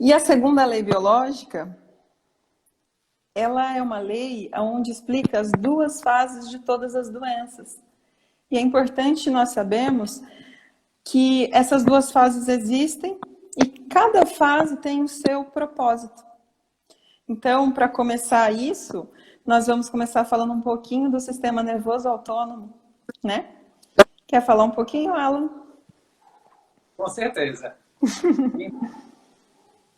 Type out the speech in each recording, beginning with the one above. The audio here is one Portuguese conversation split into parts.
E a segunda lei biológica, ela é uma lei onde explica as duas fases de todas as doenças. E é importante nós sabermos que essas duas fases existem e cada fase tem o seu propósito. Então, para começar isso, nós vamos começar falando um pouquinho do sistema nervoso autônomo, né? Quer falar um pouquinho, Alan? Com certeza.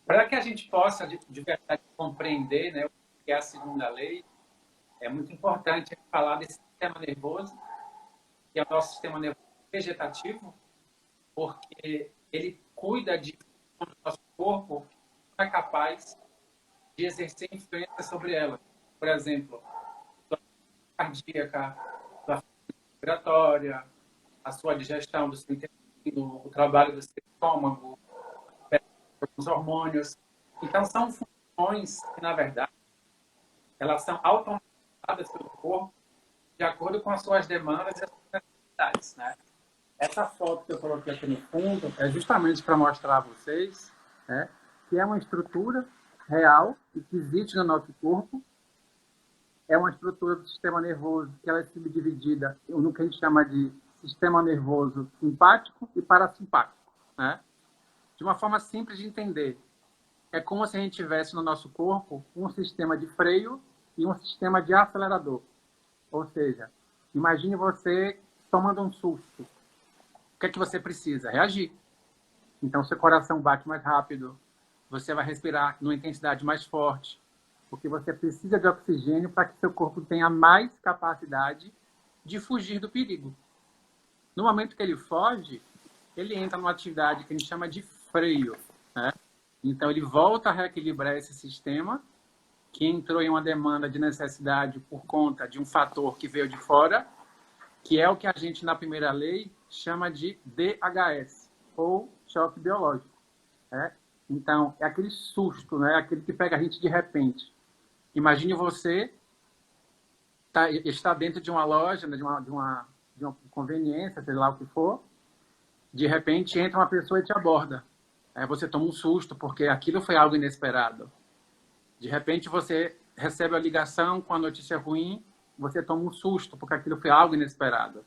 Para que a gente possa, de verdade, compreender, né, o que é a segunda lei, é muito importante falar desse sistema nervoso, que é o nosso sistema nervoso vegetativo, porque ele cuida de como o nosso corpo é capaz de exercer influência sobre ela. Por exemplo, a cardíaca, a respiratória, a sua digestão do seu intestino, o trabalho do seu estômago, os hormônios. Então, são funções que, na verdade, elas são automatizadas pelo corpo de acordo com as suas demandas e as suas necessidades, né? Essa foto que eu coloquei aqui no fundo é justamente para mostrar a vocês, né, que é uma estrutura real e que existe no nosso corpo. É uma estrutura do sistema nervoso que ela é subdividida no que a gente chama de sistema nervoso simpático e parasimpático, né? De uma forma simples de entender, é como se a gente tivesse no nosso corpo um sistema de freio e um sistema de acelerador. Ou seja, imagine você tomando um susto. O que é que você precisa? Reagir. Então, seu coração bate mais rápido, você vai respirar numa intensidade mais forte, porque você precisa de oxigênio para que seu corpo tenha mais capacidade de fugir do perigo. No momento que ele foge, ele entra numa atividade que a gente chama de freio, né? Então, ele volta a reequilibrar esse sistema que entrou em uma demanda de necessidade por conta de um fator que veio de fora, que é o que a gente, na primeira lei, chama de DHS, ou choque biológico, né? Então, é aquele susto, né? Aquele que pega a gente de repente. Imagine você está dentro de uma loja, né? de uma conveniência, sei lá o que for, de repente entra uma pessoa e te aborda. Aí você toma um susto, porque aquilo foi algo inesperado. De repente você recebe a ligação com a notícia ruim, você toma um susto, porque aquilo foi algo inesperado.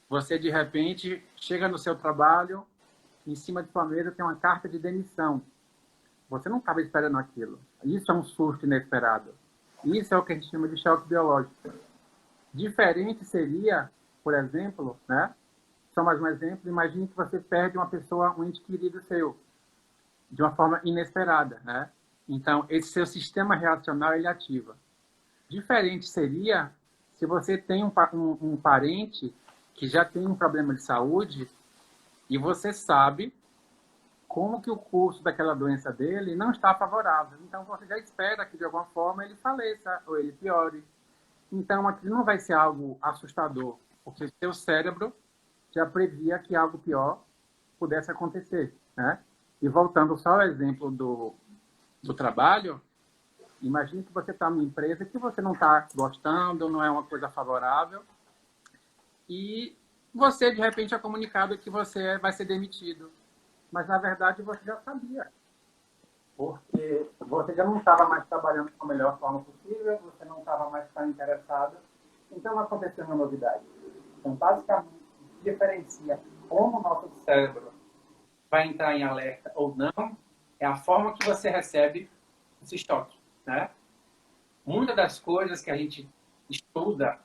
Você, de repente, chega no seu trabalho, em cima de sua mesa tem uma carta de demissão. Você não estava esperando aquilo. Isso é um susto inesperado. Isso é o que a gente chama de choque biológico. Diferente seria, por exemplo, né? Só mais um exemplo, imagine que você perde uma pessoa, um ente querido seu, de uma forma inesperada, né? Então, esse seu sistema reacional, ele ativa. Diferente seria se você tem um parente que já tem um problema de saúde e você sabe como que o curso daquela doença dele não está favorável. Então, você já espera que, de alguma forma, ele faleça ou ele piore. Então, aquilo não vai ser algo assustador, porque o seu cérebro já previa que algo pior pudesse acontecer, né? E voltando só ao exemplo do trabalho, imagine que você está numa empresa que você não está gostando, não é uma coisa favorável, e você, de repente, é comunicado que você vai ser demitido. Mas, na verdade, você já sabia. Porque você já não estava mais trabalhando da melhor forma possível, você não estava mais tão interessado. Então, não aconteceu uma novidade. Então, basicamente, diferencia como o nosso cérebro vai entrar em alerta ou não é a forma que você recebe esse choque, né? Muitas das coisas que a gente estuda,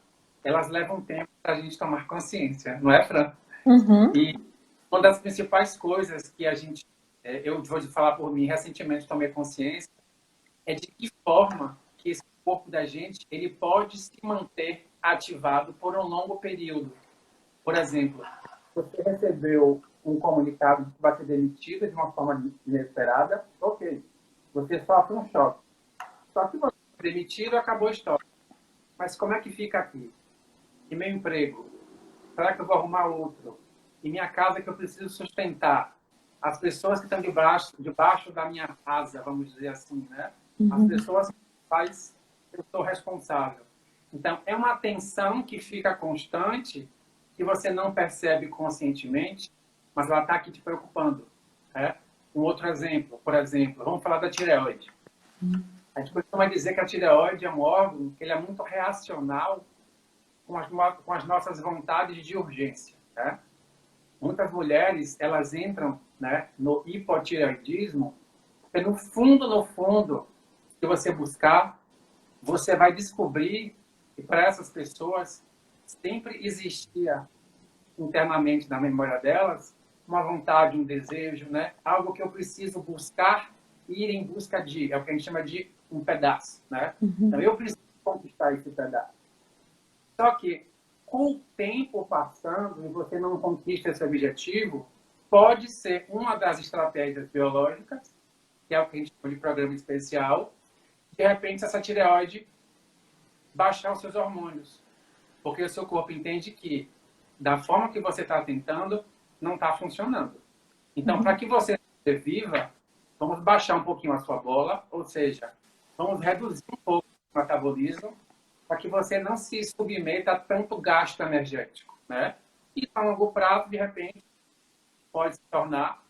elas levam tempo para a gente tomar consciência, não é, Fran? Uhum. E uma das principais coisas que a gente, eu vou falar por mim, recentemente tomei consciência, é de que forma que esse corpo da gente ele pode se manter ativado por um longo período. Por exemplo, você recebeu um comunicado que vai ser demitido de uma forma inesperada, ok, você sofre um choque. Só que você foi demitido, acabou a história. Mas como é que fica aqui? E meu emprego? Será que eu vou arrumar outro? E minha casa que eu preciso sustentar? As pessoas que estão debaixo da minha casa, vamos dizer assim, né? As pessoas que faz, eu sou responsável. Então, é uma tensão que fica constante, que você não percebe conscientemente, mas ela está aqui te preocupando, né? Um outro exemplo, por exemplo, vamos falar da tireoide. A gente costuma dizer que a tireoide é um órgão que ele é muito reacional com as nossas vontades de urgência, né? Muitas mulheres, elas entram, né, no hipotireoidismo, porque no fundo, se você buscar, você vai descobrir que para essas pessoas sempre existia internamente na memória delas uma vontade, um desejo, né? Algo que eu preciso buscar, ir em busca de, é o que a gente chama de um pedaço, né? Então eu preciso conquistar esse pedaço. Só que com o tempo passando e você não conquista esse objetivo, pode ser uma das estratégias biológicas, que é o que a gente chama de programa especial, de repente essa tireoide baixar os seus hormônios, porque o seu corpo entende que da forma que você está tentando, não está funcionando. Então, para que você viva, vamos baixar um pouquinho a sua bola, ou seja, vamos reduzir um pouco o metabolismo para que você não se submeta a tanto gasto energético, né? E a longo prazo, de repente, pode se tornar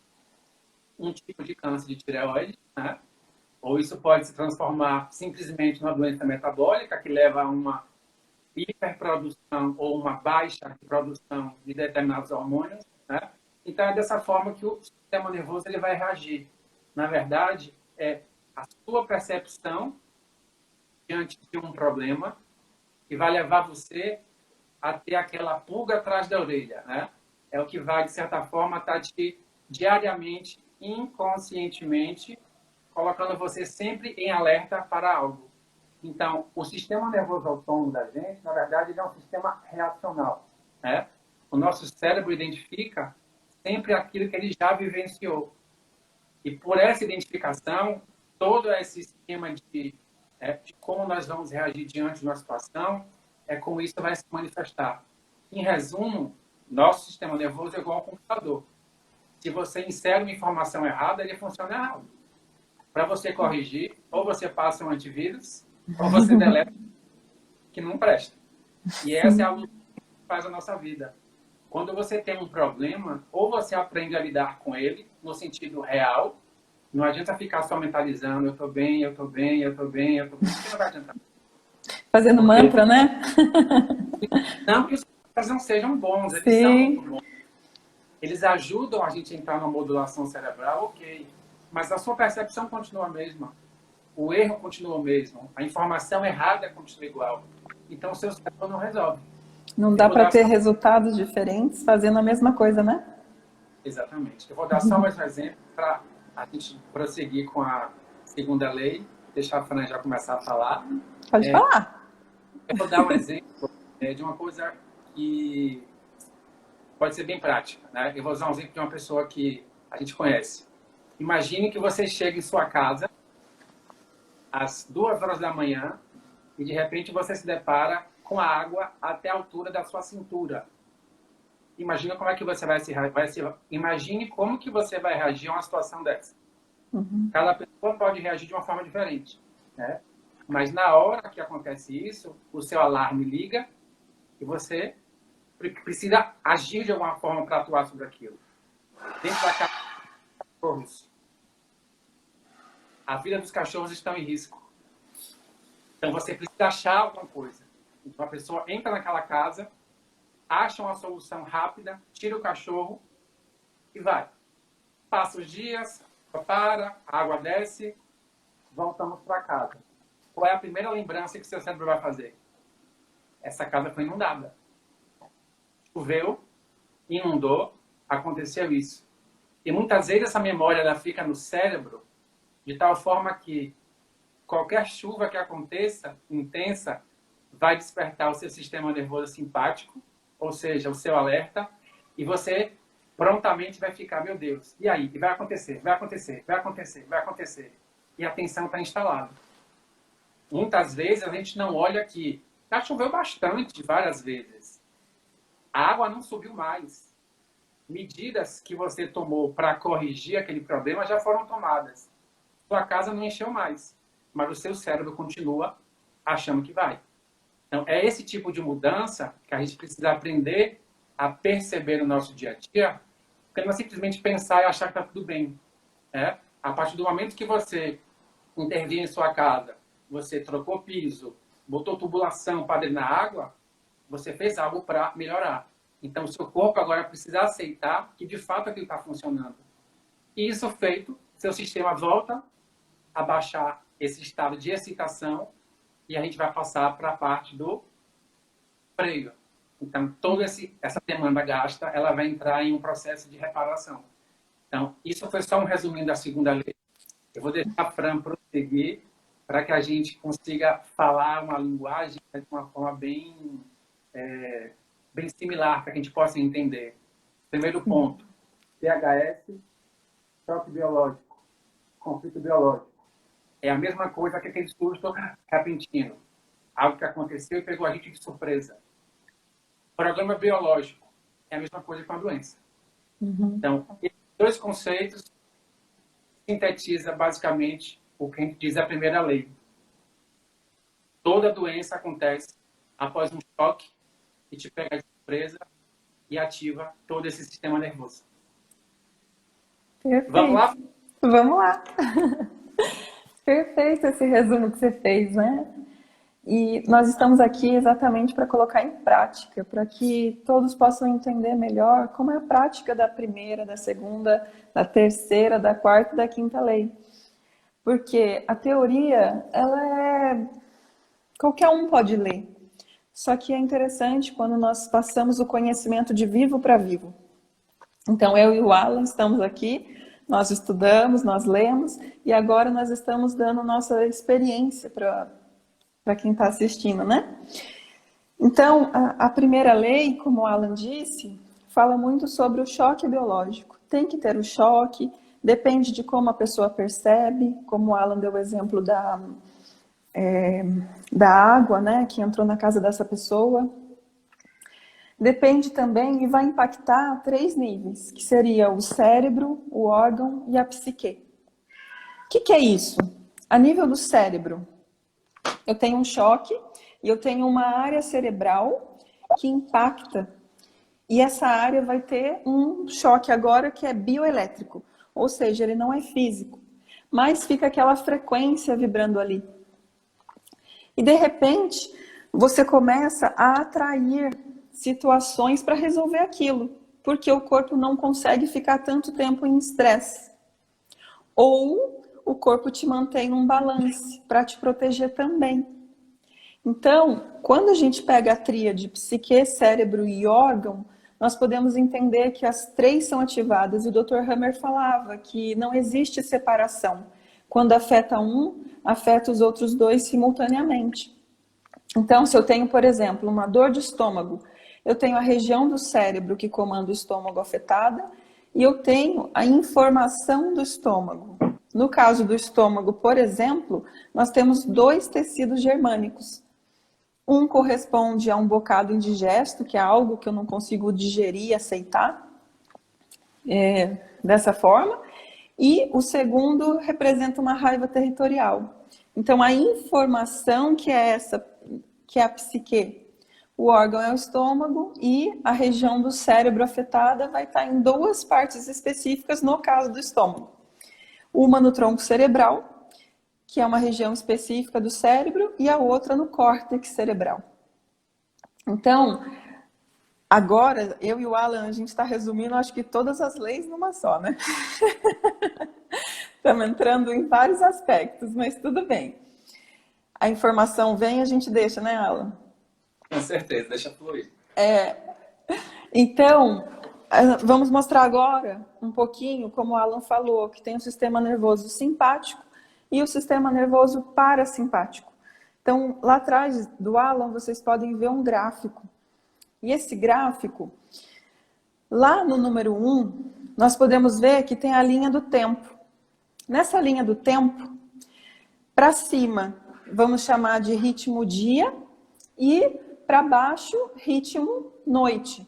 um tipo de câncer de tireoide, né? Ou isso pode se transformar simplesmente numa doença metabólica que leva a uma hiperprodução ou uma baixa produção de determinados hormônios, né? Então é dessa forma que o sistema nervoso ele vai reagir. Na verdade, é a sua percepção diante de um problema que vai levar você a ter aquela pulga atrás da orelha, né? É o que vai, de certa forma, estar te diariamente, inconscientemente, colocando você sempre em alerta para algo. Então, o sistema nervoso autônomo da gente, na verdade, ele é um sistema reacional, né? O nosso cérebro identifica sempre aquilo que ele já vivenciou. E por essa identificação, todo esse esquema de como nós vamos reagir diante de uma situação, é como isso vai se manifestar. Em resumo, nosso sistema nervoso é igual ao computador. Se você insere uma informação errada, ele funciona errado. Para você corrigir, ou você passa um antivírus, ou você deleta que não presta. E essa é a luta que faz a nossa vida. Quando você tem um problema, ou você aprende a lidar com ele, no sentido real, não adianta ficar só mentalizando, eu estou bem, eu estou bem, eu estou bem, eu estou bem, porque não vai adiantar. Fazendo Porque, mantra, né? não que os mantras não sejam bons, eles são Sim. muito bons. Eles ajudam a gente a entrar numa modulação cerebral, ok. Mas a sua percepção continua a mesma. O erro continua o mesmo. A informação errada continua igual. Então, o seu cérebro não resolve. Não Eu dá vou para dar ter só... resultados diferentes fazendo a mesma coisa, né? Exatamente. Eu vou dar só mais um exemplo para a gente prosseguir com a segunda lei. Deixar a Fran já começar a falar. Pode falar. Eu vou dar um exemplo de uma coisa que pode ser bem prática, né? Eu vou usar um exemplo de uma pessoa que a gente conhece. Imagine que você chega em sua casa às 2 horas da manhã e de repente você se depara com a água até a altura da sua cintura. Imagina como é que você imagine como que você vai reagir a uma situação dessa. Cada pessoa pode reagir de uma forma diferente, né? Mas na hora que acontece isso, o seu alarme liga e você precisa agir de alguma forma para atuar sobre aquilo. Dentro da casa dos cachorros, a vida dos cachorros está em risco. Então você precisa achar alguma coisa. Então a pessoa entra naquela casa, acha uma solução rápida, tira o cachorro e vai. Passa os dias, para, a água desce, voltamos para casa. Qual é a primeira lembrança que seu cérebro vai fazer? Essa casa foi inundada. Choveu, inundou, aconteceu isso. E muitas vezes essa memória ela fica no cérebro de tal forma que qualquer chuva que aconteça, intensa, vai despertar o seu sistema nervoso simpático, ou seja, o seu alerta, e você prontamente vai ficar, meu Deus, e aí? E vai acontecer, vai acontecer, vai acontecer, vai acontecer. E a tensão está instalada. Muitas vezes a gente não olha que já choveu bastante, várias vezes. A água não subiu mais. Medidas que você tomou para corrigir aquele problema já foram tomadas. Sua casa não encheu mais, mas o seu cérebro continua achando que vai. Então, é esse tipo de mudança que a gente precisa aprender a perceber no nosso dia a dia, porque não é simplesmente pensar e achar que está tudo bem. né? A partir do momento que você intervinha em sua casa, você trocou piso, botou tubulação para drenar água, você fez algo para melhorar. Então, o seu corpo agora precisa aceitar que, de fato, aquilo está funcionando. E isso feito, seu sistema volta a baixar esse estado de excitação e a gente vai passar para a parte do freio. Então, toda essa demanda gasta, ela vai entrar em um processo de reparação. Então, isso foi só um resuminho da segunda lei. Eu vou deixar a Fran prosseguir para que a gente consiga falar uma linguagem de uma forma bem similar, para que a gente possa entender. Primeiro ponto, PHS, choque biológico, conflito biológico. É a mesma coisa que aquele susto repentino. Algo que aconteceu e pegou a gente de surpresa. Problema biológico é a mesma coisa com a doença. Então, esses dois conceitos sintetiza basicamente o que a gente diz a primeira lei. Toda doença acontece após um choque que te pega de surpresa e ativa todo esse sistema nervoso. Perfeito. Vamos lá? Vamos lá. Perfeito esse resumo que você fez, né? E nós estamos aqui exatamente para colocar em prática, para que todos possam entender melhor como é a prática da primeira, da segunda, da terceira, da quarta e da quinta lei. Porque a teoria, qualquer um pode ler. Só que é interessante quando nós passamos o conhecimento de vivo para vivo. Então, eu e o Alan estamos aqui, nós estudamos, nós lemos, e agora nós estamos dando nossa experiência para quem está assistindo, né? Então, a primeira lei, como o Alan disse, fala muito sobre o choque biológico. Tem que ter o choque, depende de como a pessoa percebe, como o Alan deu o exemplo da água, né, que entrou na casa dessa pessoa. Depende também e vai impactar 3 níveis, que seria o cérebro, o órgão e a psique. O que é isso? A nível do cérebro, eu tenho um choque e eu tenho uma área cerebral que impacta. E essa área vai ter um choque agora que é bioelétrico, ou seja, ele não é físico, mas fica aquela frequência vibrando ali. E de repente, você começa a atrair situações para resolver aquilo, porque o corpo não consegue ficar tanto tempo em estresse. Ou o corpo te mantém num balance para te proteger também. Então, quando a gente pega a tríade psique, cérebro e órgão, nós podemos entender que as 3 são ativadas. E o Dr. Hammer falava que não existe separação. Quando afeta um, afeta os outros 2 simultaneamente. Então, se eu tenho, por exemplo, uma dor de estômago, eu tenho a região do cérebro que comanda o estômago afetada e eu tenho a informação do estômago. No caso do estômago, por exemplo, nós temos 2 tecidos germânicos. Um corresponde a um bocado indigesto, que é algo que eu não consigo digerir e aceitar dessa forma. E o segundo representa uma raiva territorial. Então, a informação que é a psique, o órgão é o estômago e a região do cérebro afetada vai estar em 2 partes específicas no caso do estômago. Uma no tronco cerebral, que é uma região específica do cérebro, e a outra no córtex cerebral. Então, agora, eu e o Alan, a gente está resumindo, acho que todas as leis numa só, né? Estamos entrando em vários aspectos, mas tudo bem. A informação vem, a gente deixa, né, Alan? Com certeza, deixa fluir. Então, vamos mostrar agora um pouquinho, como o Alan falou, que tem o sistema nervoso simpático e o sistema nervoso parasimpático. Então, lá atrás do Alan, vocês podem ver um gráfico. E esse gráfico, lá no número 1, nós podemos ver que tem a linha do tempo. Nessa linha do tempo, para cima, vamos chamar de ritmo dia e para baixo, ritmo noite.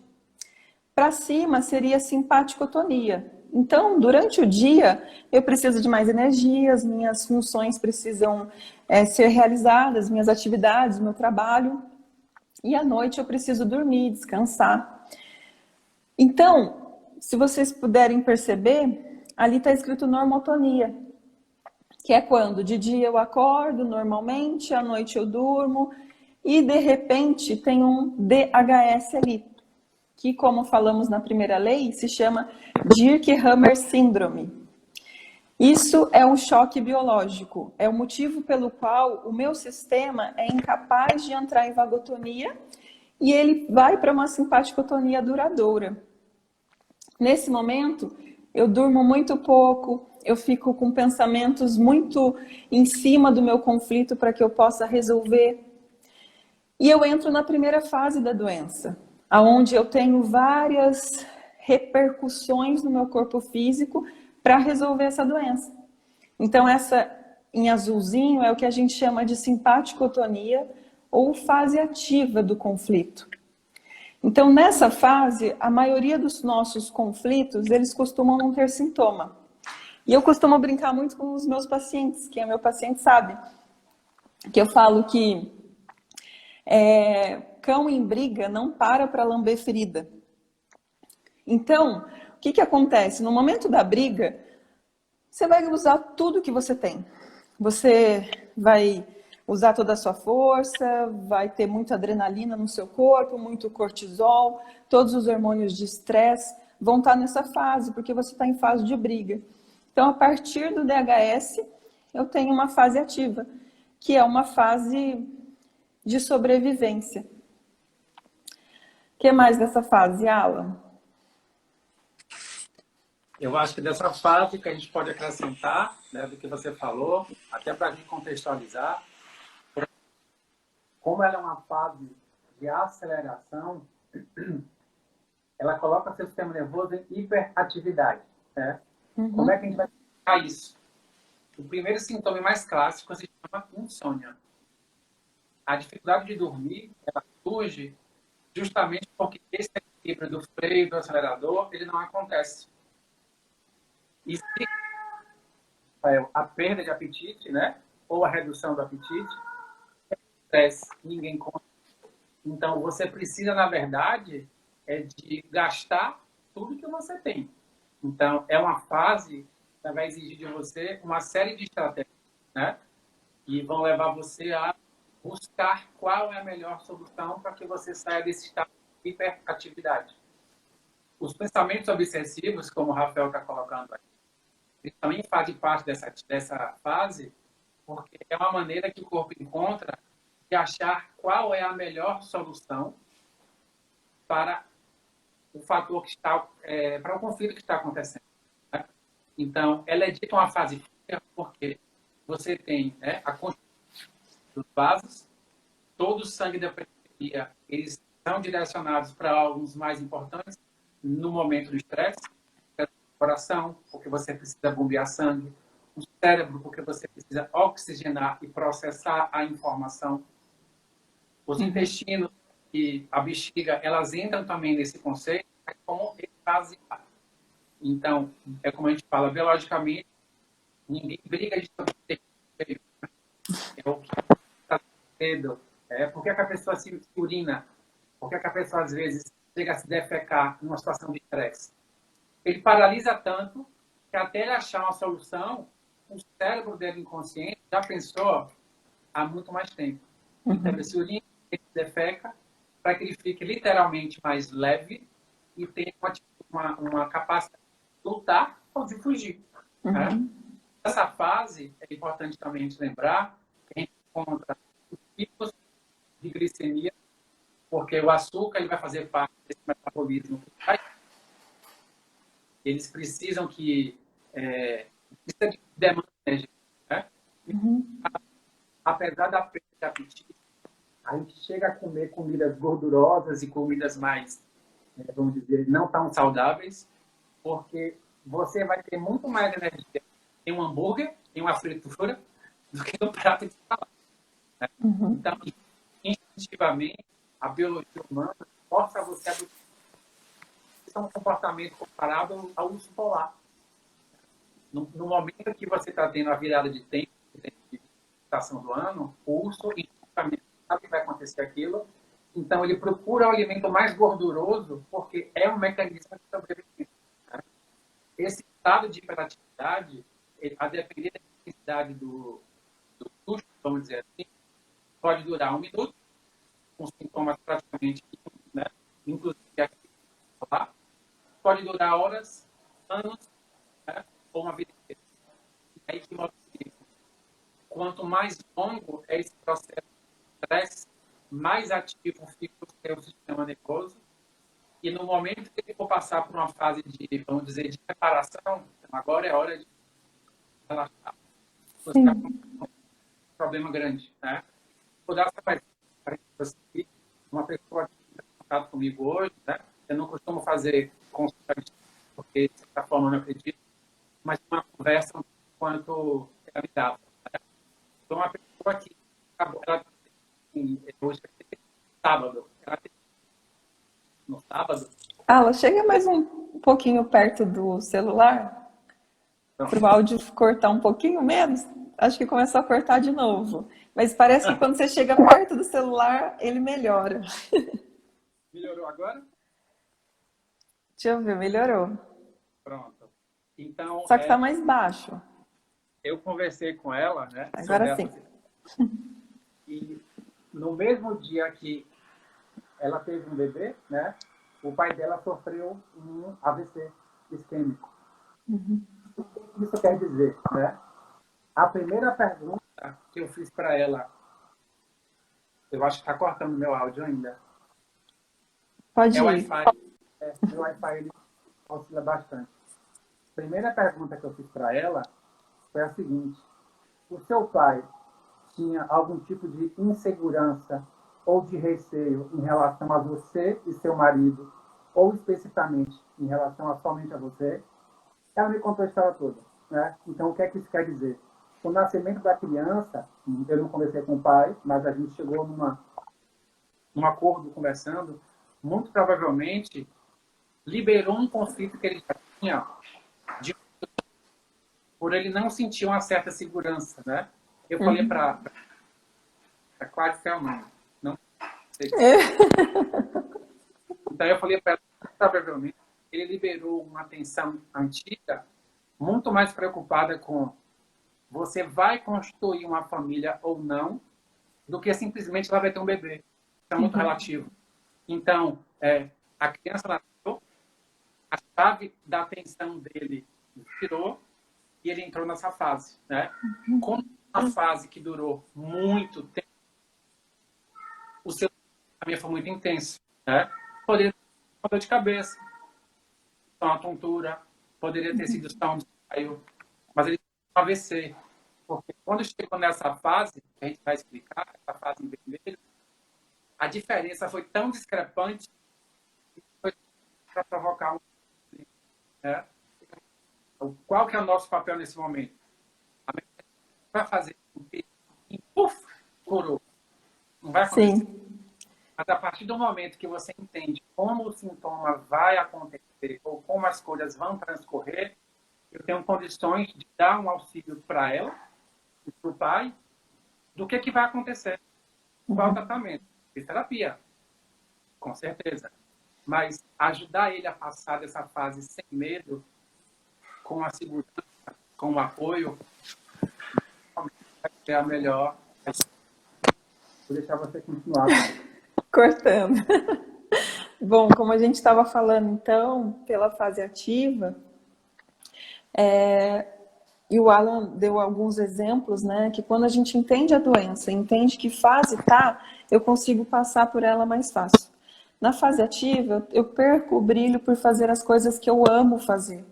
Para cima seria simpaticotonia. Então, durante o dia, eu preciso de mais energia, as minhas funções precisam ser realizadas, minhas atividades, meu trabalho. E à noite eu preciso dormir, descansar. Então, se vocês puderem perceber, ali está escrito normotonia, que é quando de dia eu acordo normalmente, à noite eu durmo, e de repente tem um DHS ali, que, como falamos na primeira lei, se chama Dirk-Hammer Síndrome. Isso é um choque biológico, é o motivo pelo qual o meu sistema é incapaz de entrar em vagotonia e ele vai para uma simpaticotonia duradoura. Nesse momento, eu durmo muito pouco, eu fico com pensamentos muito em cima do meu conflito para que eu possa resolver. E eu entro na primeira fase da doença, onde eu tenho várias repercussões no meu corpo físico para resolver essa doença. Então, essa em azulzinho é o que a gente chama de simpaticotonia ou fase ativa do conflito. Então, nessa fase, a maioria dos nossos conflitos, eles costumam não ter sintoma. E eu costumo brincar muito com os meus pacientes, quem é meu paciente sabe, que eu falo que cão em briga não para lamber ferida. Então, o que acontece? No momento da briga, você vai usar tudo que você tem. Você vai usar toda a sua força, vai ter muita adrenalina no seu corpo, muito cortisol, todos os hormônios de estresse vão estar nessa fase, porque você está em fase de briga. Então, a partir do DHS, eu tenho uma fase ativa, que é uma fase de sobrevivência. O que mais dessa fase, Alan? Eu acho que dessa fase que a gente pode acrescentar, né, do que você falou, até para a gente contextualizar, como ela é uma fase de aceleração, ela coloca o seu sistema nervoso em hiperatividade. Né? Como é que a gente vai explicar isso? O primeiro sintoma mais clássico se chama insônia. A dificuldade de dormir, ela surge justamente porque esse equilíbrio do freio e do acelerador, ele não acontece. E se a perda de apetite, né? Ou a redução do apetite, ninguém conta. Então, você precisa, na verdade, de gastar tudo que você tem. Então, é uma fase que vai exigir de você uma série de estratégias, né? E vão levar você a buscar qual é a melhor solução para que você saia desse estado de hiperatividade. Os pensamentos obsessivos, como o Rafael está colocando aqui, eles também fazem parte dessa fase, porque é uma maneira que o corpo encontra de achar qual é a melhor solução para o fator que está, para o conflito que está acontecendo. Né? Então, ela é dita uma fase fria porque você tem, né, a construção dos vasos, todo o sangue da periferia, eles são direcionados para alguns mais importantes no momento do estresse, o coração, porque você precisa bombear sangue, o cérebro, porque você precisa oxigenar e processar a informação, os intestinos e a bexiga, elas entram também nesse conceito, como esvaziar. Então, é como a gente fala, biologicamente, ninguém briga de ter é o que está cedo. Por que a pessoa se urina? Por que a pessoa, às vezes, chega a se defecar numa situação de estresse? Ele paralisa tanto que até ele achar uma solução, o cérebro dele inconsciente já pensou há muito mais tempo. Então, ele se urina, ele se defeca, para que ele fique literalmente mais leve e tenha uma capacidade de lutar ou de fugir. Né? Nessa fase, é importante também a gente lembrar que a gente encontra os picos de glicemia, porque o açúcar ele vai fazer parte desse metabolismo. Eles precisam que precisa de demanda energética. Né? Apesar da perda de apetite, a gente chega a comer comidas gordurosas e comidas mais, vamos dizer, não tão saudáveis, porque você vai ter muito mais energia em um hambúrguer, em uma fritura, do que no prato de salada. Né? Então, instintivamente, a biologia humana força você a é um comportamento comparado ao urso polar. No momento que você está tendo a virada de tempo, de estação do ano, o urso instintivamente sabe que vai acontecer aquilo, então ele procura o alimento mais gorduroso, porque é um mecanismo de sobrevivência. Né? Esse estado de hiperatividade, a depender da intensidade do susto, vamos dizer assim, pode durar 1 minuto, com sintomas praticamente, né? Inclusive aqui, lá, pode durar horas, anos, né? Ou uma vida inteira. E aí que mostra que quanto mais longo é esse processo de estresse, mais ativo fica o seu sistema nervoso. E no momento que ele for passar por uma fase de, vamos dizer, de reparação, então agora é hora de relaxar. Você está com um problema grande, né? Vou dar essa uma pessoa que está em contato comigo hoje, né? Eu não costumo fazer consulta, porque de certa forma eu não acredito, mas uma conversa quanto ela me dava. Né? Então, uma pessoa que ela tem, hoje é sábado, ela tem, no sábado. Ela chega mais um pouquinho perto do celular, para o áudio cortar um pouquinho menos. Acho que começou a cortar de novo. Mas parece que quando você chega perto do celular, ele melhora. Melhorou agora? Deixa eu ver, melhorou. Pronto. Então, Só que está mais baixo. Eu conversei com ela, né? Agora sim. E no mesmo dia que ela teve um bebê, né? O pai dela sofreu um AVC isquêmico. Uhum. O que isso quer dizer, né? A primeira pergunta que eu fiz para ela, eu acho que está cortando meu áudio ainda. Pode ir. Meu Wi-Fi ele oscila bastante. A primeira pergunta que eu fiz para ela foi a seguinte: o seu pai tinha algum tipo de insegurança ou de receio em relação a você e seu marido, ou especificamente em relação somente a você? Ela me contou a história toda, né? Então, o que é que isso quer dizer? O nascimento da criança, eu não conversei com o pai, mas a gente chegou num acordo conversando, muito provavelmente liberou um conflito que ele já tinha por ele não sentir uma certa segurança, né? Eu falei para Cláudia que é a mãe, não sei. Então eu falei para ela, provavelmente ele liberou uma tensão antiga, muito mais preocupada com você vai construir uma família ou não, do que simplesmente ela vai ter um bebê. Isso é muito relativo. Então, a criança nasceu, a chave da atenção dele virou e ele entrou nessa fase, né? Como uma fase que durou muito tempo, o seu tratamento foi muito intenso, né? Poderia ter uma dor de cabeça, uma tontura, poderia ter sido só um desmaio, mas ele teve um AVC. Porque quando chegou nessa fase, que a gente vai explicar, essa fase em vermelho, a diferença foi tão discrepante que foi para provocar um... Né? Qual que é o nosso papel nesse momento? A medicina vai fazer com que curou. Não vai acontecer. Sim. Mas a partir do momento que você entende como o sintoma vai acontecer ou como as coisas vão transcorrer, eu tenho condições de dar um auxílio para ela e para o pai do que vai acontecer. Qual o tratamento? Terapia, com certeza. Mas ajudar ele a passar dessa fase sem medo, com a segurança, com o apoio, vai ser a melhor. Vou deixar você continuar. Cortando. Bom, como a gente estava falando, então, pela fase ativa, e o Alan deu alguns exemplos, né, que quando a gente entende a doença, entende que fase tá, eu consigo passar por ela mais fácil. Na fase ativa, eu perco o brilho por fazer as coisas que eu amo fazer.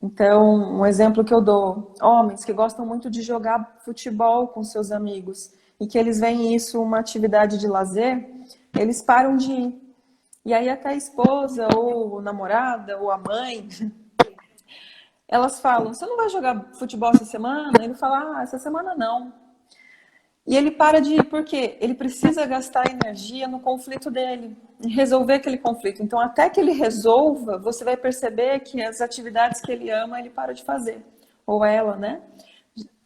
Então, um exemplo que eu dou, homens que gostam muito de jogar futebol com seus amigos e que eles veem isso uma atividade de lazer, eles param de ir. E aí até a esposa, ou a namorada, ou a mãe, elas falam, você não vai jogar futebol essa semana? Ele fala, essa semana não. E ele para de ir, porque ele precisa gastar energia no conflito dele, em resolver aquele conflito. Então, até que ele resolva, você vai perceber que as atividades que ele ama, ele para de fazer. Ou ela, né?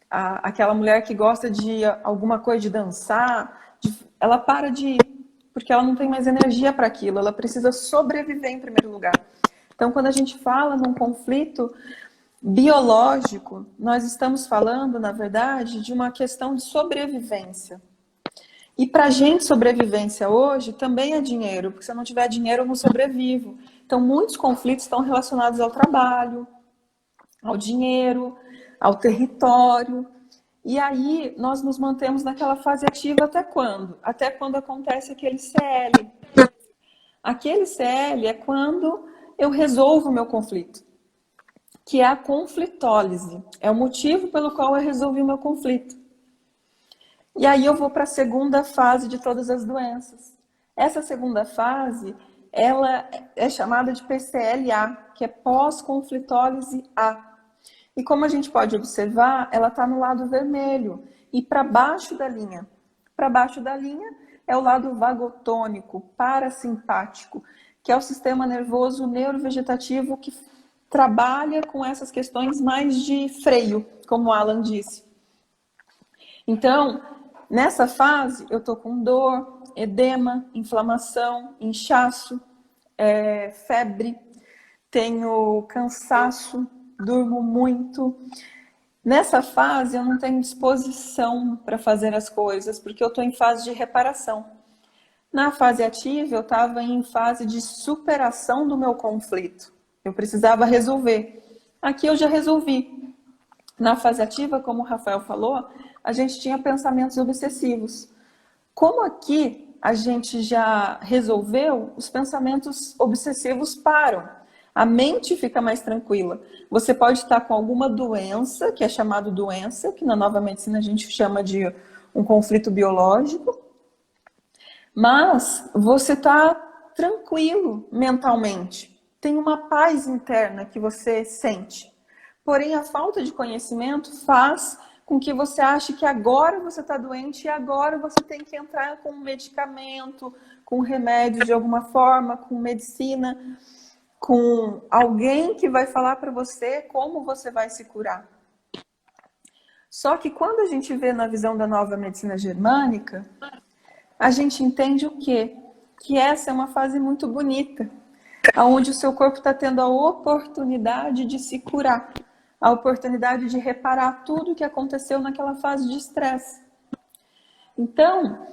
Aquela mulher que gosta de alguma coisa, de dançar, ela para de ir, porque ela não tem mais energia para aquilo, ela precisa sobreviver em primeiro lugar. Então, quando a gente fala num conflito, biológico, nós estamos falando, na verdade, de uma questão de sobrevivência. E para a gente, sobrevivência hoje também é dinheiro, porque se eu não tiver dinheiro, eu não sobrevivo. Então, muitos conflitos estão relacionados ao trabalho, ao dinheiro, ao território. E aí, nós nos mantemos naquela fase ativa até quando? Até quando acontece aquele CL. Aquele CL é quando eu resolvo o meu conflito, que é a conflitólise. É o motivo pelo qual eu resolvi o meu conflito. E aí eu vou para a segunda fase de todas as doenças. Essa segunda fase, ela é chamada de PCLA, que é pós-conflitólise A. E como a gente pode observar, ela está no lado vermelho e para baixo da linha. Para baixo da linha é o lado vagotônico, parasimpático, que é o sistema nervoso neurovegetativo que trabalha com essas questões mais de freio, como o Alan disse. Então, nessa fase, eu estou com dor, edema, inflamação, inchaço, febre, tenho cansaço, durmo muito. Nessa fase, eu não tenho disposição para fazer as coisas, porque eu estou em fase de reparação. Na fase ativa, eu estava em fase de superação do meu conflito. Eu precisava resolver. Aqui eu já resolvi. Na fase ativa, como o Rafael falou, a gente tinha pensamentos obsessivos. Como aqui a gente já resolveu, os pensamentos obsessivos param. A mente fica mais tranquila. Você pode estar com alguma doença, que é chamado doença, que na nova medicina a gente chama de um conflito biológico, mas você está tranquilo mentalmente. Tem uma paz interna que você sente. Porém, a falta de conhecimento faz com que você ache que agora você está doente e agora você tem que entrar com um medicamento, com remédio de alguma forma, com medicina, com alguém que vai falar para você como você vai se curar. Só que quando a gente vê na visão da nova medicina germânica, a gente entende o quê? Que essa é uma fase muito bonita, onde o seu corpo está tendo a oportunidade de se curar, a oportunidade de reparar tudo o que aconteceu naquela fase de estresse. Então,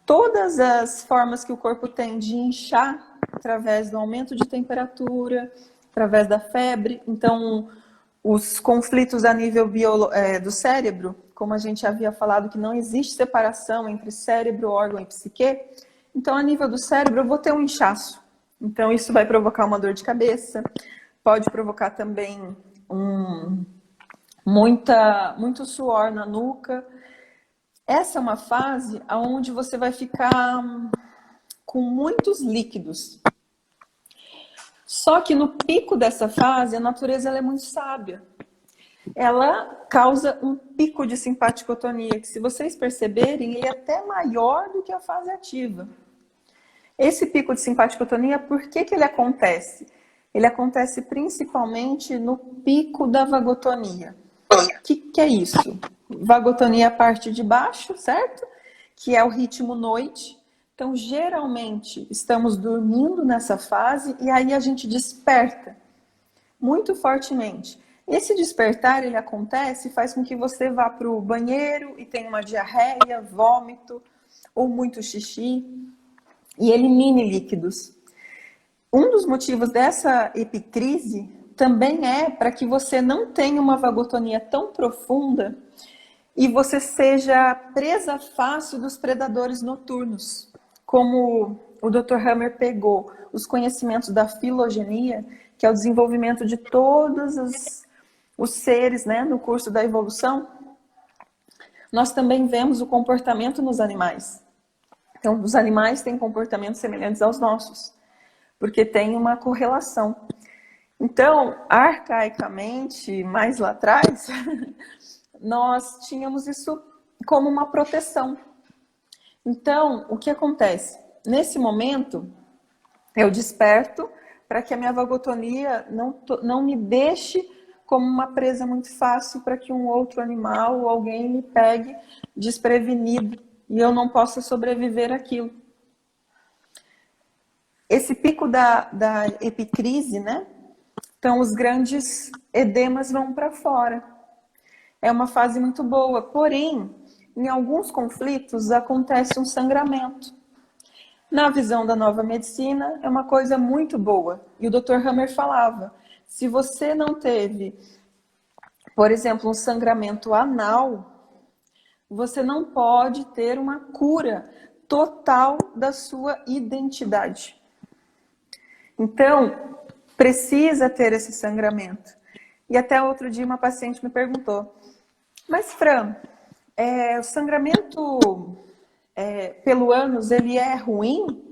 todas as formas que o corpo tem de inchar, através do aumento de temperatura, através da febre, então os conflitos a nível do cérebro, como a gente havia falado que não existe separação entre cérebro, órgão e psique, então a nível do cérebro eu vou ter um inchaço. Então isso vai provocar uma dor de cabeça, pode provocar também muito suor na nuca. Essa é uma fase onde você vai ficar com muitos líquidos. Só que no pico dessa fase, a natureza ela é muito sábia. Ela causa um pico de simpaticotonia, que se vocês perceberem, ele é até maior do que a fase ativa. Esse pico de simpaticotonia, por que ele acontece? Ele acontece principalmente no pico da vagotonia. O que é isso? Vagotonia é a parte de baixo, certo? Que é o ritmo noite. Então, geralmente, estamos dormindo nessa fase e aí a gente desperta muito fortemente. Esse despertar, ele acontece e faz com que você vá para o banheiro e tenha uma diarreia, vômito ou muito xixi e elimine líquidos. Um dos motivos dessa epicrise também é para que você não tenha uma vagotonia tão profunda e você seja presa fácil dos predadores noturnos. Como o Dr. Hammer pegou os conhecimentos da filogenia, que é o desenvolvimento de todos os seres, né, no curso da evolução, nós também vemos o comportamento nos animais. Então, os animais têm comportamentos semelhantes aos nossos, porque tem uma correlação. Então, arcaicamente, mais lá atrás, nós tínhamos isso como uma proteção. Então, o que acontece? Nesse momento, eu desperto para que a minha vagotonia não me deixe como uma presa muito fácil para que um outro animal ou alguém me pegue desprevenido e eu não possa sobreviver àquilo. Esse pico da epicrise, né? Então, os grandes edemas vão para fora. É uma fase muito boa, porém, em alguns conflitos acontece um sangramento. Na visão da nova medicina, é uma coisa muito boa. E o Dr. Hammer falava, se você não teve, por exemplo, um sangramento anal, você não pode ter uma cura total da sua identidade. Então, precisa ter esse sangramento. E até outro dia uma paciente me perguntou, mas Fran, o sangramento pelo ânus, ele é ruim?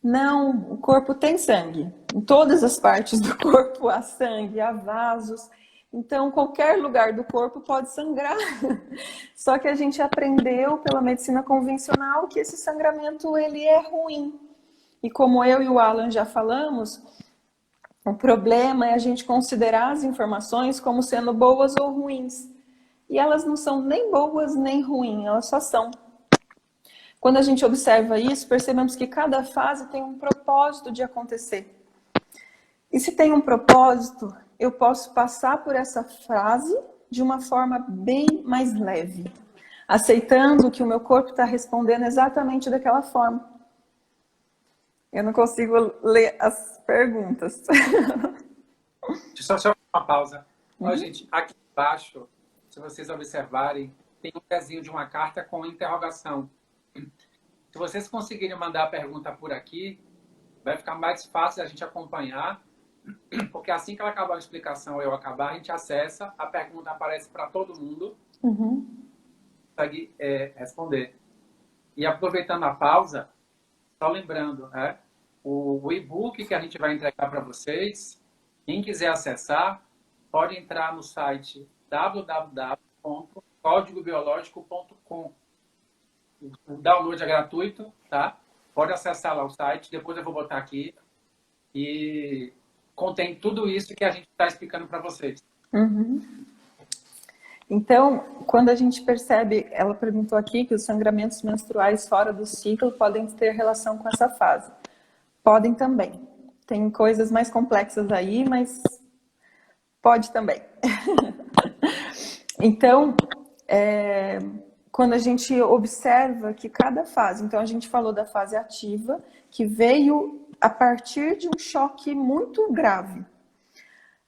Não, o corpo tem sangue. Em todas as partes do corpo há sangue, há vasos. Então, qualquer lugar do corpo pode sangrar. Só que a gente aprendeu pela medicina convencional que esse sangramento ele é ruim. E como eu e o Alan já falamos, o problema é a gente considerar as informações como sendo boas ou ruins. E elas não são nem boas nem ruins, elas só são. Quando a gente observa isso, percebemos que cada fase tem um propósito de acontecer. E se tem um propósito, eu posso passar por essa fase de uma forma bem mais leve, aceitando que o meu corpo está respondendo exatamente daquela forma. Eu não consigo ler as perguntas. Deixa eu só uma pausa. Ó, gente, aqui embaixo, se vocês observarem, tem um pezinho de uma carta com interrogação. Se vocês conseguirem mandar a pergunta por aqui, vai ficar mais fácil a gente acompanhar, porque assim que ela acabar a explicação ou eu acabar, a gente acessa, a pergunta aparece para todo mundo, consegue responder. E aproveitando a pausa, só lembrando, o e-book que a gente vai entregar para vocês, quem quiser acessar, pode entrar no site www.códigobiológico.com. O download é gratuito, tá? Pode acessar lá o site, depois eu vou botar aqui. E contém tudo isso que a gente está explicando para vocês. Então, quando a gente percebe, ela perguntou aqui que os sangramentos menstruais fora do ciclo podem ter relação com essa fase. Podem também. Tem coisas mais complexas aí, mas pode também. Então, quando a gente observa que cada fase, então a gente falou da fase ativa, que veio a partir de um choque muito grave,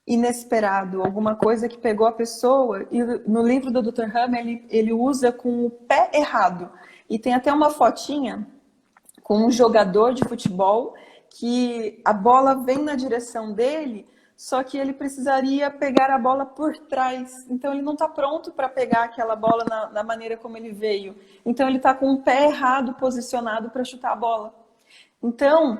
inesperado, alguma coisa que pegou a pessoa, e no livro do Dr. Hammer ele usa com o pé errado, e tem até uma fotinha com um jogador de futebol, que a bola vem na direção dele, só que ele precisaria pegar a bola por trás. Então, ele não está pronto para pegar aquela bola da maneira como ele veio. Então, ele está com o pé errado posicionado para chutar a bola. Então,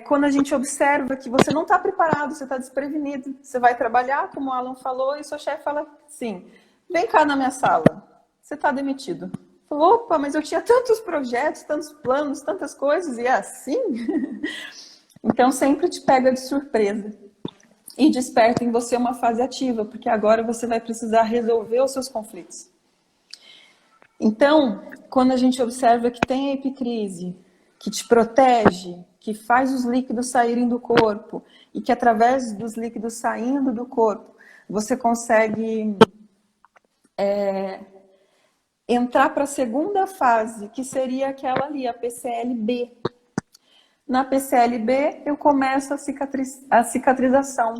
quando a gente observa que você não está preparado, você está desprevenido, você vai trabalhar, como o Alan falou, e seu chefe fala assim, vem cá na minha sala, você está demitido. Falou, opa, mas eu tinha tantos projetos, tantos planos, tantas coisas, e é assim? Então, sempre te pega de surpresa. E desperta em você uma fase ativa, porque agora você vai precisar resolver os seus conflitos. Então, quando a gente observa que tem a epicrise, que te protege, que faz os líquidos saírem do corpo, e que através dos líquidos saindo do corpo, você consegue entrar para a segunda fase, que seria aquela ali, a PCLB. Na PCLB, eu começo a cicatrização.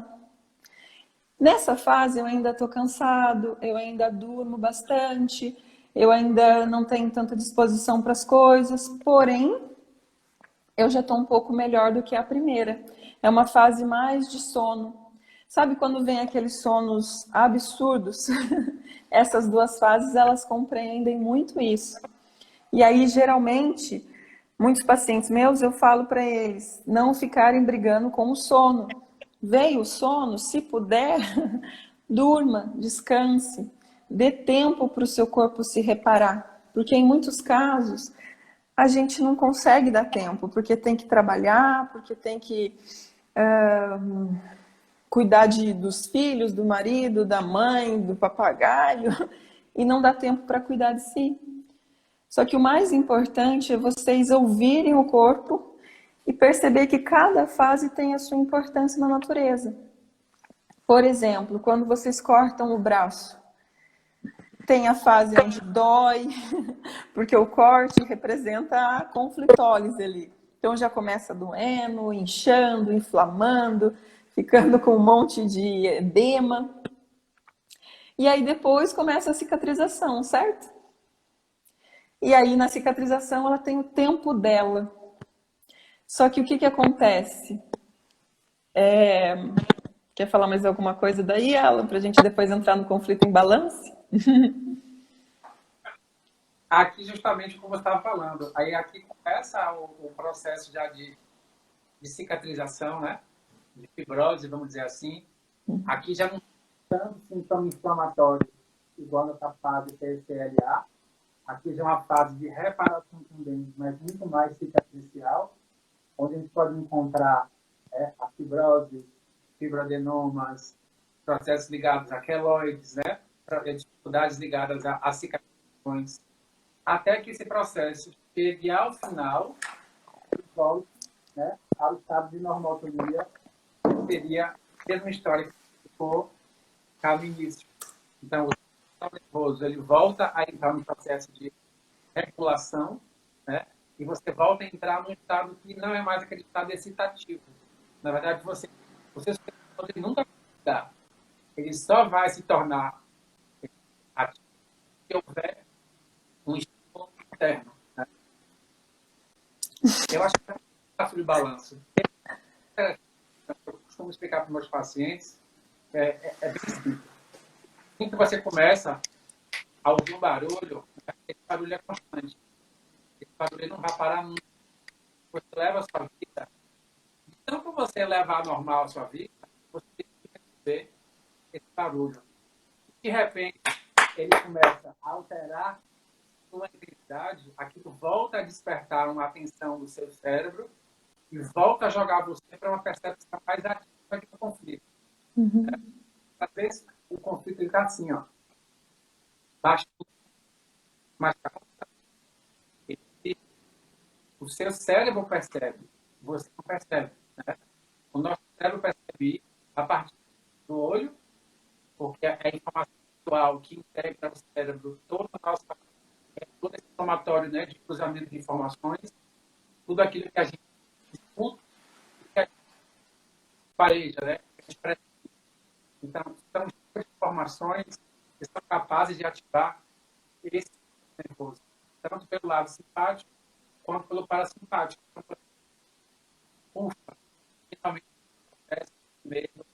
Nessa fase, eu ainda estou cansado, eu ainda durmo bastante, eu ainda não tenho tanta disposição para as coisas, porém, eu já estou um pouco melhor do que a primeira. É uma fase mais de sono. Sabe quando vem aqueles sonos absurdos? Essas duas fases, elas compreendem muito isso. E aí, geralmente, muitos pacientes meus, eu falo para eles não ficarem brigando com o sono. Veio o sono, se puder, durma, descanse, dê tempo para o seu corpo se reparar. Porque em muitos casos, a gente não consegue dar tempo, porque tem que trabalhar, porque tem que cuidar dos filhos, do marido, da mãe, do papagaio, e não dá tempo para cuidar de si. Só que o mais importante é vocês ouvirem o corpo e perceber que cada fase tem a sua importância na natureza. Por exemplo, quando vocês cortam o braço, tem a fase onde dói, porque o corte representa a conflitólise ali. Então já começa doendo, inchando, inflamando, ficando com um monte de edema. E aí depois começa a cicatrização, certo? E aí na cicatrização ela tem o tempo dela. Só que o que acontece? Quer falar mais alguma coisa daí, Alan, para a gente depois entrar no conflito em balance? Aqui, justamente como você estava falando, aí aqui começa o processo já de cicatrização, né? De fibrose, vamos dizer assim. Aqui já não tem tanto sintoma inflamatório igual na fase PSLA. Aqui já é uma fase de reparação também, mas muito mais cicatricial, onde a gente pode encontrar a fibrose, fibroadenomas, processos ligados a queloides, né? Dificuldades ligadas a cicatrizações, até que esse processo chegue ao final e volte, né, ao estado de normaltomia, que seria a mesma história que ficou no início. Então, o sistema nervoso ele volta a entrar no processo de regulação, né? E você volta a entrar num estado que não é mais aquele estado excitativo. Na verdade, o seu sistema nervoso ele nunca vai mudar. Ele só vai se tornar ativo se houver um estímulo interno. Né? Eu acho que é fácil de balanço. Eu costumo explicar para os meus pacientes, é bem simples. Assim que você começa a ouvir um barulho, esse barulho é constante. Esse barulho não vai parar nunca. Você leva a sua vida, então que você levar normal a sua vida, você tem que perceber esse barulho. De repente, ele começa a alterar sua intensidade, aquilo volta a despertar uma atenção do seu cérebro e volta a jogar você para uma percepção mais ativa do conflito. Às vezes, o conflito está assim, ó, baixo, mas o seu cérebro percebe, você não percebe. Né? O nosso cérebro percebe a partir do olho, porque é a informação visual que integra no cérebro todo esse somatório, né, de cruzamento de informações, tudo aquilo que a gente escuta e que a gente pareja, né? Então, são informações que são capazes de ativar esse nervoso, tanto pelo lado simpático quanto pelo parasimpático. Ufa, finalmente acontece mesmo,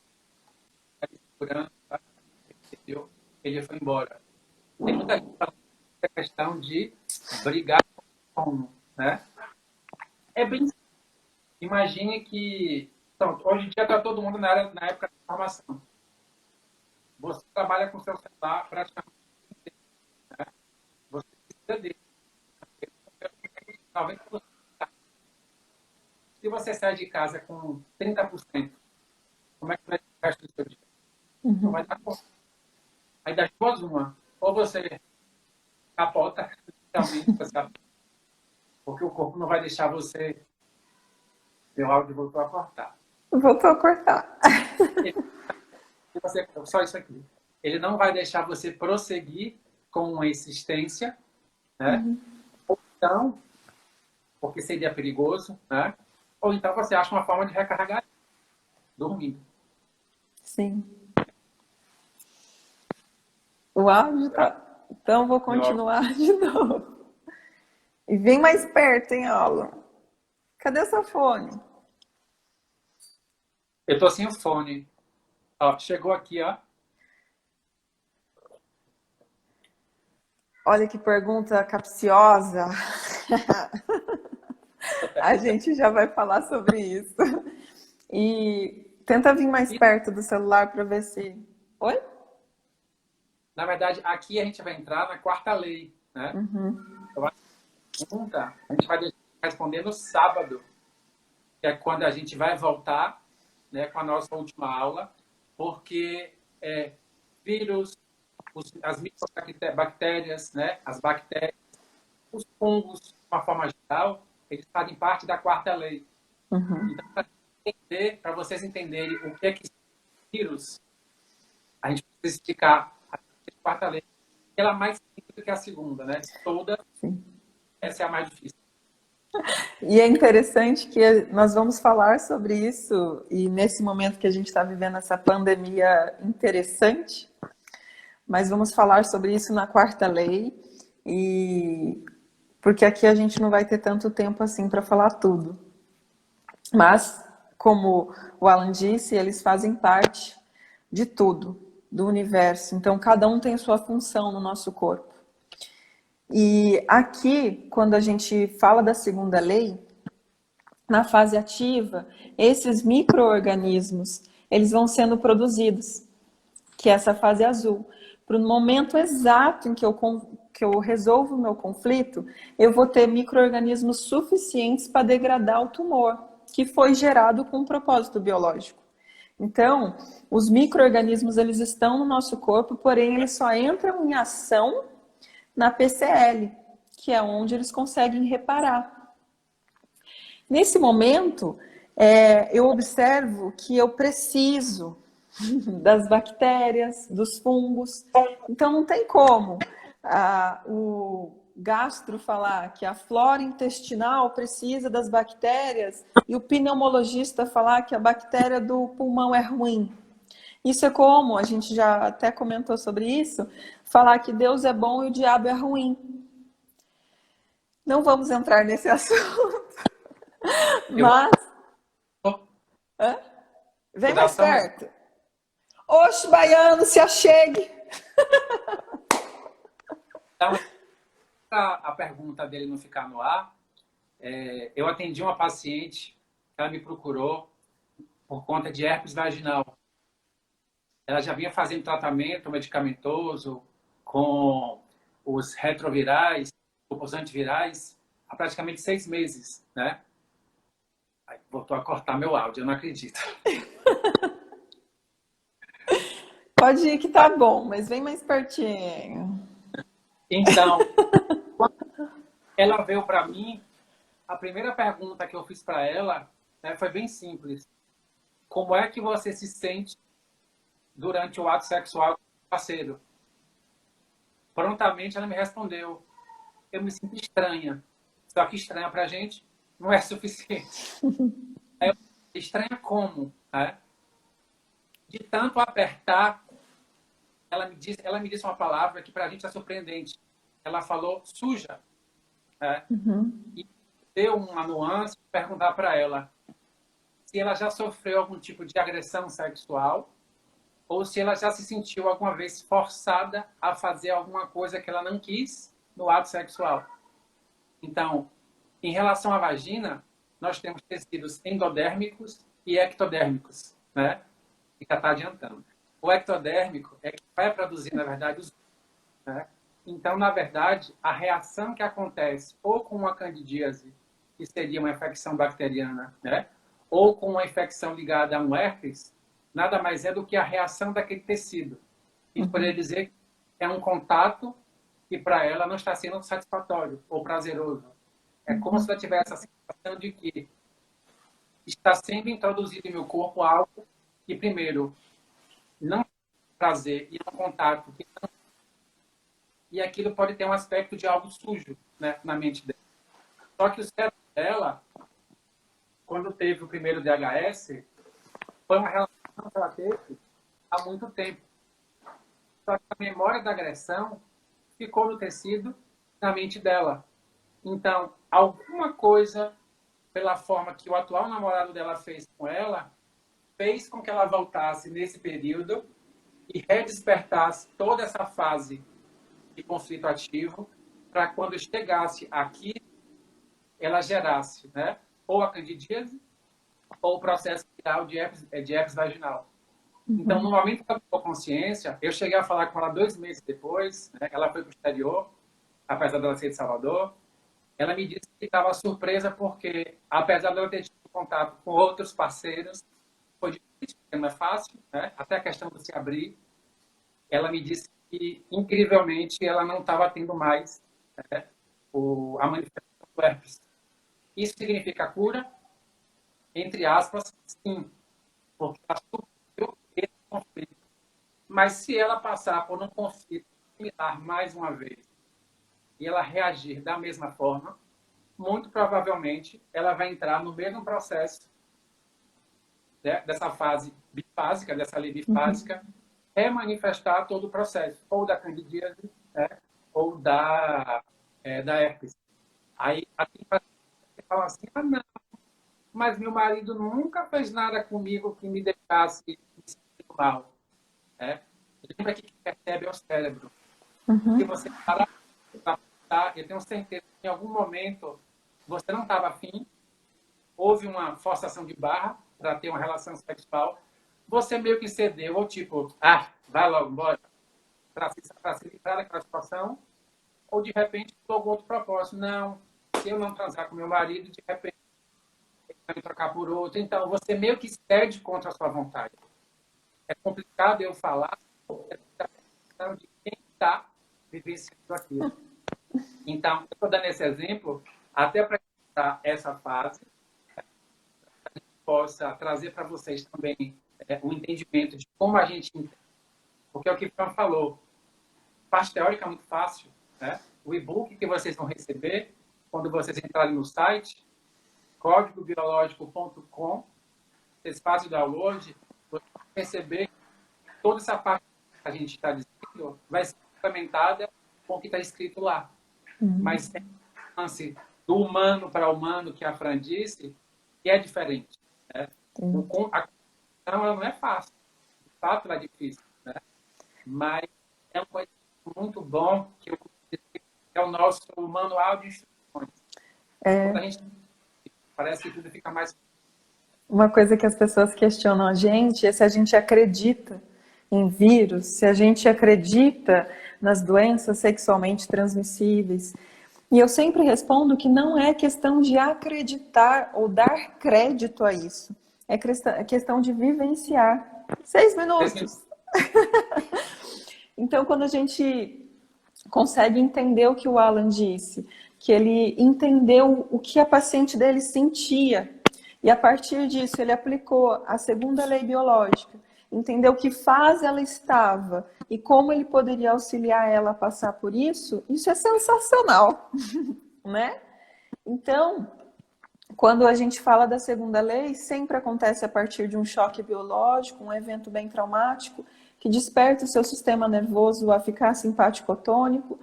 segurando, tá? Entendeu? Ele foi embora. Tem muita gente falando da questão de brigar com o sono, né? É bem. Imagine que. Então, hoje em dia está todo mundo na época da informação. Você trabalha com seu celular praticamente, né? Você precisa dele. 90%. Se você sai de casa com 30%, como é que vai ser o resto do seu dia? Não vai dar conta. Aí das duas, uma. Ou você capota, literalmente, porque o corpo não vai deixar você. Meu áudio voltou a cortar. Voltou a cortar. Só isso aqui. Ele não vai deixar você prosseguir com uma existência, né? Ou então, porque seria perigoso, né? Ou então você acha uma forma de recarregar dormindo. Sim. O áudio tá. Então vou continuar de novo. E vem mais perto, hein, Alan? Cadê seu fone? Eu tô sem o fone. Ó, chegou aqui, ó. Olha que pergunta capciosa. A gente já vai falar sobre isso. E tenta vir mais perto do celular para ver se. Oi? Na verdade, aqui a gente vai entrar na quarta lei, né? Então, a pergunta a gente vai responder no sábado, que é quando a gente vai voltar, né, com a nossa última aula, porque vírus, as microbactérias, né, as bactérias, os fungos, de uma forma geral, eles fazem parte da quarta lei. Então, para vocês entenderem o que é que são vírus, a gente precisa explicar a quarta lei, ela é mais simples do que a segunda, né? Toda, Sim. essa é a mais difícil. E é interessante que nós vamos falar sobre isso, e nesse momento que a gente está vivendo essa pandemia interessante, mas vamos falar sobre isso na quarta lei, e porque aqui a gente não vai ter tanto tempo assim para falar tudo. Mas, como o Alan disse, eles fazem parte de tudo, do universo. Então, cada um tem sua função no nosso corpo. E aqui, quando a gente fala da segunda lei, na fase ativa, esses micro-organismos, eles vão sendo produzidos, que é essa fase azul. Para o momento exato em que eu resolvo o meu conflito, eu vou ter micro-organismos suficientes para degradar o tumor, que foi gerado com um propósito biológico. Então, os micro-organismos, eles estão no nosso corpo, porém eles só entram em ação na PCL, que é onde eles conseguem reparar. Nesse momento, eu observo que eu preciso das bactérias, dos fungos. Então, não tem como o gastro falar que a flora intestinal precisa das bactérias e o pneumologista falar que a bactéria do pulmão é ruim. Isso é como, a gente já até comentou sobre isso, falar que Deus é bom e o diabo é ruim. Não vamos entrar nesse assunto, Eu mas... vou Hã? Vem dar mais só um perto. Oxe, baiano, se achegue. Então, para a pergunta dele não ficar no ar, eu atendi uma paciente, ela me procurou por conta de herpes vaginal. Ela já vinha fazendo tratamento medicamentoso com os retrovirais, os antivirais, há praticamente 6 meses, né? Aí, voltou a cortar meu áudio, eu não acredito. Pode ir que tá bom, mas vem mais pertinho. Então, quando ela veio para mim, a primeira pergunta que eu fiz para ela, né, foi bem simples. Como é que você se sente durante o ato sexual com o parceiro? Prontamente ela me respondeu: eu me sinto estranha. Só que estranha pra gente não é suficiente. Aí eu, estranha como? Né? De tanto apertar, ela me disse uma palavra que pra gente é surpreendente. Ela falou suja. Né? E deu uma nuance, perguntar para ela se ela já sofreu algum tipo de agressão sexual ou se ela já se sentiu alguma vez forçada a fazer alguma coisa que ela não quis no ato sexual. Então, em relação à vagina, nós temos tecidos endodérmicos e ectodérmicos, né? E já está adiantando. O ectodérmico é que vai produzir, na verdade, os... Né? Então, na verdade, a reação que acontece ou com uma candidíase, que seria uma infecção bacteriana, né? Ou com uma infecção ligada a um herpes, nada mais é do que a reação daquele tecido. A gente poderia dizer que é um contato que para ela não está sendo satisfatório ou prazeroso. É como se ela tivesse a sensação de que está sendo introduzido em meu corpo algo que, primeiro, não é prazer e é um contato que não... E aquilo pode ter um aspecto de algo sujo, né, na mente dela. Só que o cérebro dela, quando teve o primeiro DHS, foi uma relação que ela teve há muito tempo. Só que a memória da agressão ficou no tecido, na mente dela. Então, alguma coisa, pela forma que o atual namorado dela fez com ela, fez com que ela voltasse nesse período e redespertasse toda essa fase de conflito ativo, para quando chegasse aqui, ela gerasse, né, ou a candidíase ou o processo viral de herpes vaginal. Então, no momento que ela tomou consciência, eu cheguei a falar com ela 2 meses depois, né, ela foi para o exterior, apesar dela ser de Salvador. Ela me disse que estava surpresa porque, apesar de eu ter tido contato com outros parceiros, foi difícil, porque não é fácil, né? Até a questão de se abrir. Ela me disse que, incrivelmente, ela não estava tendo mais, né, a manifestação do herpes. Isso significa cura? Entre aspas, sim, porque ela superou esse conflito. Mas se ela passar por um conflito similar mais uma vez e ela reagir da mesma forma, muito provavelmente ela vai entrar no mesmo processo, né, dessa fase bifásica, dessa lei bifásica, remanifestar todo o processo, ou da candidíase, né, ou da herpes. Aí tem paciente que fala assim, ah, não, mas meu marido nunca fez nada comigo que me deixasse me sentir mal. Né? Lembra que quem percebe é o cérebro. Se você parar para pensar, eu tenho certeza que em algum momento você não estava afim, houve uma forçação de barra para ter uma relação sexual, você meio que cedeu, ou tipo, ah, vai logo, bora, para se livrar daquela situação, ou de repente logo outro propósito. Não, se eu não transar com meu marido, de repente ele vai me trocar por outro. Então, você meio que cede contra a sua vontade. É complicado eu falar de quem está vivenciando aquilo. Então, eu estou dando esse exemplo até para essa fase, a gente possa trazer para vocês também o entendimento de como a gente entende. Porque é o que o Fran falou, parte teórica é muito fácil, né? O e-book que vocês vão receber, quando vocês entrarem no site, códigobiológico.com, vocês fazem o download, vocês vão receber toda essa parte que a gente está dizendo, vai ser complementada com o que está escrito lá. Mas tem um lance do humano para humano, que a Fran disse, que é diferente. Né? A ela não é fácil. De fato, ela é difícil. Né? Mas é um coisa muito bom que eu é o nosso manual de instruções. Quando a gente parece que tudo fica mais... Uma coisa que as pessoas questionam a gente é se a gente acredita em vírus, se a gente acredita nas doenças sexualmente transmissíveis. E eu sempre respondo que não é questão de acreditar ou dar crédito a isso. É questão de vivenciar. 6 minutos. Então, quando a gente consegue entender o que o Alan disse, que ele entendeu o que a paciente dele sentia, e a partir disso ele aplicou a segunda lei biológica, entendeu que fase ela estava e como ele poderia auxiliar ela a passar por isso, isso é sensacional, né? Então, quando a gente fala da segunda lei, sempre acontece a partir de um choque biológico, um evento bem traumático, que desperta o seu sistema nervoso a ficar simpático-tônico,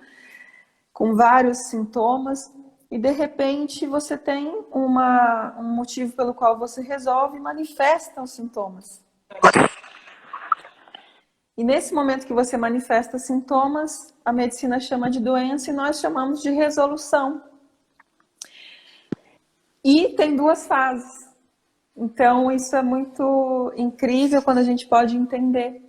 com vários sintomas, e de repente você tem um motivo pelo qual você resolve e manifesta os sintomas. E nesse momento que você manifesta sintomas, a medicina chama de doença e nós chamamos de resolução. E tem 2 fases. Então, isso é muito incrível quando a gente pode entender.